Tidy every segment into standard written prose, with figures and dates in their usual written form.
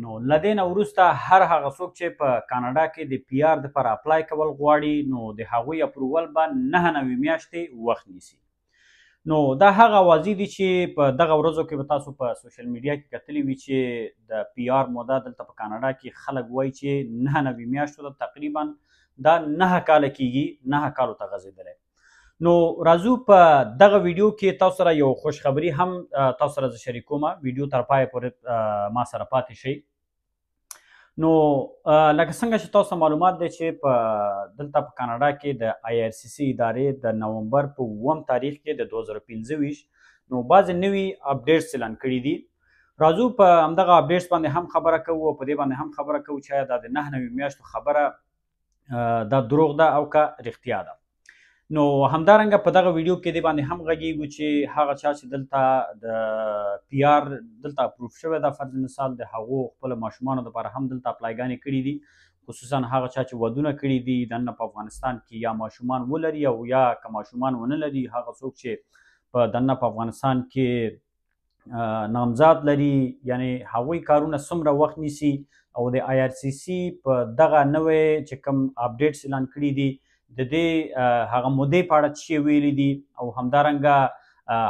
نو له دې نه وروسته هر هغه څوک چې په کاناډا کې د پی آر دپاره اپلای کول غواړي نو د هغوی اپروول به 9 میاشتې وخت نیسي. نو دا هغه اوازې دي چې په دغه ورځو کې به تاسو په سوشل میډیا کې کتلي وي چې د پی آر موده دلته په کاناډا کې خلک وایي چې 9 میاشتو ته تقریبا دا 9 کاله کیږي، 9 کالو ته غځېدلی. نو راځو په دغه ویډیو کې تاسو سره یو خوشخبري هم تاسو سره زه شریکوم. ویډیو تر پایه پورې ما سره پاتې شئ. نو لکه څنګه چې تاسو معلومات دی چې په دلته په کاناډا کې د آی آر سی سی ادارې د نومبر په 9 تاریخ کې د 2025 نو بعضې نوي اپډیټس اعلان کړي دي. راځو په همدغه اپډیټس باندې هم خبره کوو او په دې باندې هم خبره کوو چې آیا دا د 9 میاشتو خبره دا دروغ ده او که رښتیا ده. نو همدارنګه په دغه ویډیو کې دې باندې هم غږیږو چې هغه چا چې دلته د پی آر دلته اپروف شوی ده، فرض مثال د هغو خپلو ماشومانو دپاره هم دلته اپلایګانې کړي دي، خصوصا هغه چا چې ودونه کړي دي دننه په افغانستان کې یا ماشومان ولري او یا که ماشومان ونه لري، هغه څوک چې په دننه په افغانستان کې نامزاد لري، یعنی هغوی کارونه څومره وخت نیسي او د آی آر سی سی په دغه نوی چې کوم اپډیټس اعلان کړي دي د دې هغه مودې په اړه څه ویلي دي او همدارنګه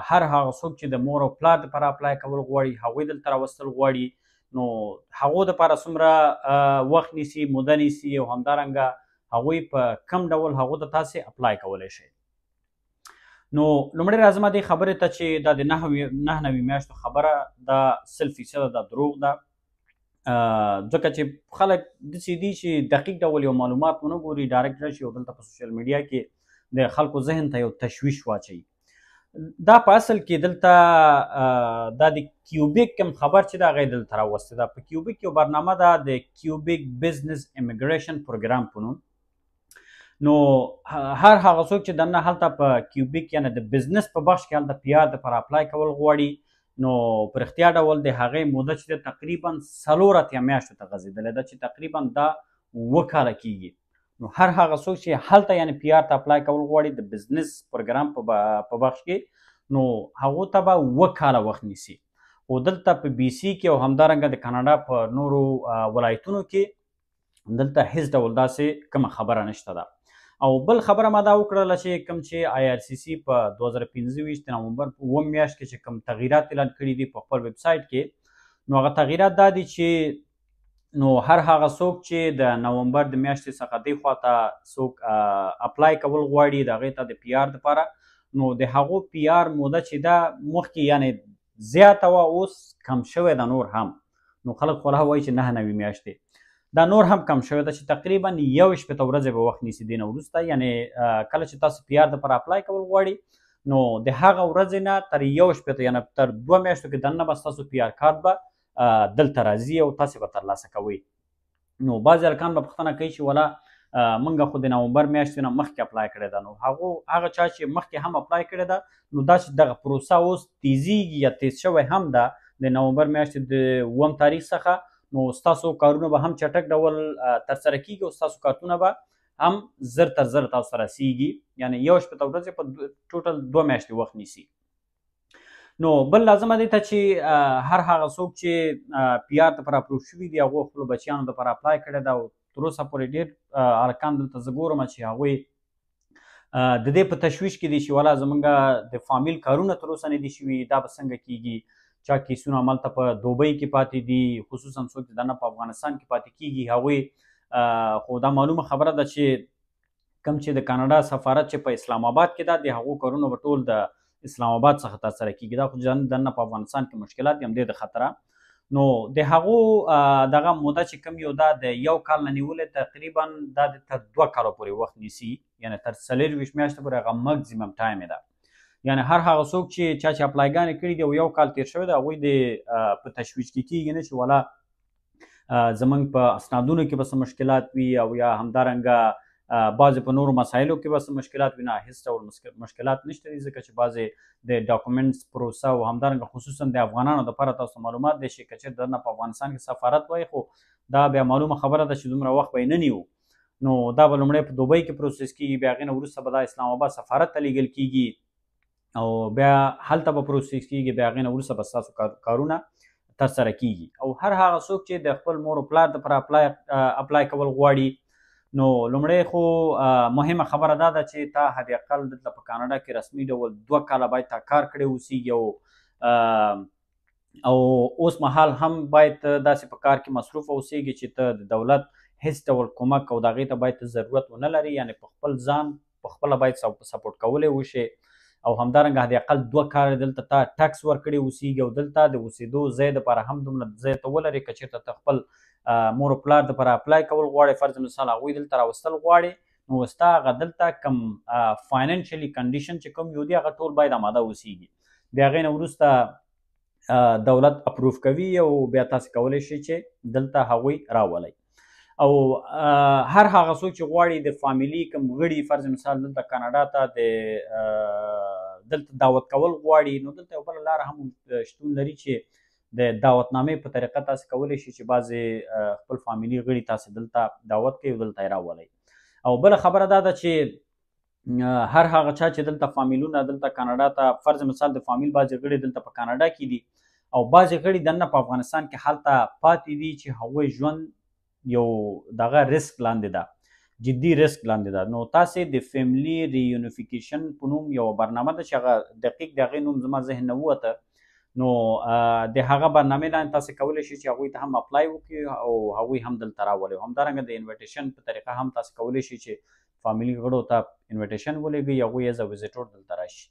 هر هغه څوک چې د مور او پلار دپاره اپلای کول غواړي، هغوی دلته راوستل غواړي، نو هغو دپاره څومره وخت نیسي، موده نیسي او همدارنګه هغوی په کم ډول هغو ته تاسې اپلای کولی شئ. نو لومړی راځم دې خبرې ته چې دا د 9 میاشتو خبره دا 100% دا دروغ ده، ځکه چې خلک داسې دي چې دقیق ډول یو معلومات ونه ګوري، ډایرکټ راشي او دلته په سوشل میډیا کې د خلکو ذهن ته یو تشویش واچوي. دا په اصل کې دلته دا د کیوبیک کوم خبر چې دا هغه یې دلته راوستی ده. په کیوبیک یو برنامه ده د کیوبیک بزنس امیګریشن پروګرام په نوم. نو هر هغه څوک چې دننه هلته په کیوبیک یعنې د بزنس په بخش کې هلته پی آر دپاره اپلای کول غواړي، نو په رښتیا ډول د هغې موده چې ده تقریبا 4 میاشتو ته غځېدلی ده چې تقریبا دا 7 کاله کیږي. نو هر هغه څوک چې هلته یعنې پی آر ته اپلای کول غواړي د بزنس پروګرام په بخش کې، نو هغو ته به 7 کاله وخت نیسي. خو دلته په بي سي کې او همدارنګه د کاناډا په نورو ولایتونو کې دلته هیڅ ډول داسې کومه خبره نشته ده. او بل خبره ما دا وکړله چې کوم چې آی آر سی سی په 2025 د نومبر په 9 میاشت کې چې کوم تغییرات اعلان کړي دي په خپل ویب سایټ کې، نو هغه تغییرات دا دي چې نو هر هغه څوک چې د نومبر د میاشتې څخه دې خواته څوک اپلای کول غواړي د هغې ته د پی آر دپاره، نو د هغو پی آر موده چې دا مخکې یعنې زیاته وه، اوس کم شوی ده نور هم. نو خلک خو لا وایي چې 9 میاشتې دا نور هم کم شوی ده چې تقریبا 21 ورځې به وخت نیسي دې نه وروسته. یعنې کله چې تاسو پی آر دپاره اپلای کول غواړي نو د هغه ورځې نه تر 21 یعنې تر 2 میاشتو کې دننه به ستاسو پی آر کارت به دلته راځي او تاسې به ترلاسه کوئ. نو بعضې هلکان به پوښتنه کوي چې ولا موږ خو د نومبر میاشتې نه مخکې اپلای کړې ده. نو هغه چا چې مخکې هم اپلای کړې ده نو دا چې دغه پروسه اوس تیزیږي یا تیز شوی هم ده د نومبر میاشتې د 9 تاریخ څخه، نو ستاسو کارونه به هم چټک ډول ترسره کیږي او ستاسو کارتونه به هم زر تر زر تاسو ته رسیږي، یعنې 21 ورځې په ټوټل 2 میاشتې وخت نیسي. نو بل لازمه دی ته چې هر هغه څوک چې پی آر دپاره اپروف شوي دي هغو خپلو بچیانو دپاره اپلای کړی ده او تر اوسه پورې ډېر هلکان دلته زه ګورم چې هغوی د دې په تشویش کې دي چې ولا زمونږ د فامیل کارونه تر اوسه نه دي شوي، دا به څنګه کیږي. چا کیسونه هملته په دوبۍ کې پاتې دي، خصوصا څوک چې دننه په افغانستان کې پاتې کیږي هغوی خو دا معلومه خبره ده چې کوم چې د کاناډا سفارت چې په اسلام آباد کې ده د هغو کارونه به ټول د اسلام آباد څخه ترسره کیږي. دا خو دننه په افغانستان کې مشکلات دي همدې د خطره. نو د هغو دغه موده چې کوم یو دا د 1 کال نه نیولې تقریبا دا د تر 2 کالو پورې وخت نیسي، یعنې تر 24 میاشتې پورې هغه مکزیمم ټایم ده. یعنې هر هغه څوک چې چا چې اپلایګانې کړي دي او 1 کال تیر شوی دی هغوی د په تشویش کې کیږي نه چې ولا زموږ په اسنادونو کې به څه مشکلات وي او یا همدارنګه بعضې په نورو مسایلو کې به څه مشکلات وي. نه، هېڅ ډول مشکلات نشته دي، ځکه چې بعضې د ډاکومنټس پروسه او همدارنګه خصوصا د افغانانو دپاره تاسو معلومات دی چې که چېرته دننه په افغانستان کې سفارت وایي خو دا بیا معلومه خبره ده چې دومره وخت به یې نه نیو. نو دا به لومړی په دوبۍ کې پروسس کېږي، بیا هغې نه وروسته به دا اسلام آباد سفارت ته لیږل کېږي او بیا هلته به پروسس کېږي، بیا هغې نه وروسته به ستاسو کارونه ترسره کیږي او هر هغه څوک چې د خپل مور او پلار دپاره اپلای کول غواړي نو لومړی خو مهمه خبره دا ده چې تا حد اقل دلته په کاناډا کې رسمي ډول 2 کاله باید تا کار کړی اوسیږي او اوس مهال هم باید داسې په کار کې مصروف اوسیږي چې ته د دولت هیڅ ډول کومک او د هغې ته باید ته ضرورت ونه لري یعنې په خپل ځان په خپله باید سپورټ کولی وشي او همدارنګه حد اقل 2 کاله دلته تا ټکس ورکړی اوسیږي او دلته د اوسېدو ځای دپاره هم دومره ځای ته ولرې که چېرته ته خپل مور او پلار دپاره اپلای کول غواړې فرض مثال هغوی دلته راوستل غواړې نو ستا هغه دلته کم فاینانشلي کنډیشن چې کوم یو دي هغه ټول باید آماده اوسیږي بیا هغې نه وروسته دولت اپروف کوي او بیا تاسې کولی شئ چې دلته هغوی راولئ او هر هغه څوک چې غواړي د فامیلي کوم غړي فرض مثال دلته کاناډا ته د دلته دعوت کول غواړي نو دلته یو بله لاره هم شتون لري چې د دعوتنامې په طریقه تاسې کولی شئ چې بعضې خپل فامیلي غړي تاسې دلته دعوت کوي او دلته یې راولئ او بله خبره دا ده چې هر هغه چا چې دلته فامیلونه دلته کاناډا ته فرض مثال د فامیل بعضې غړي دلته په کاناډا کې دي او بعضې غړي دننه په افغانستان کې هلته پاتې دي چې هغوی ژوند یو دغه ریسک لاندې ده جدي ریسک لاندې ده نو تاسې د فیملی ریونیفیکیشن په نوم یوه برنامه ده چې هغه دقیق د هغې نوم زما ذهن نه ووته نو د هغه برنامې لاندې تاسې کولی شئ چې هغوی ته هم اپلای وکړي او هغوی هم دلته راولئ همدارنګه د انویټیشن په طریقه هم تاسې کولی شئ چې فامیلي غړو ته انویټیشن ولېږئ هغوی ایز ا ویزیټور دلته راشي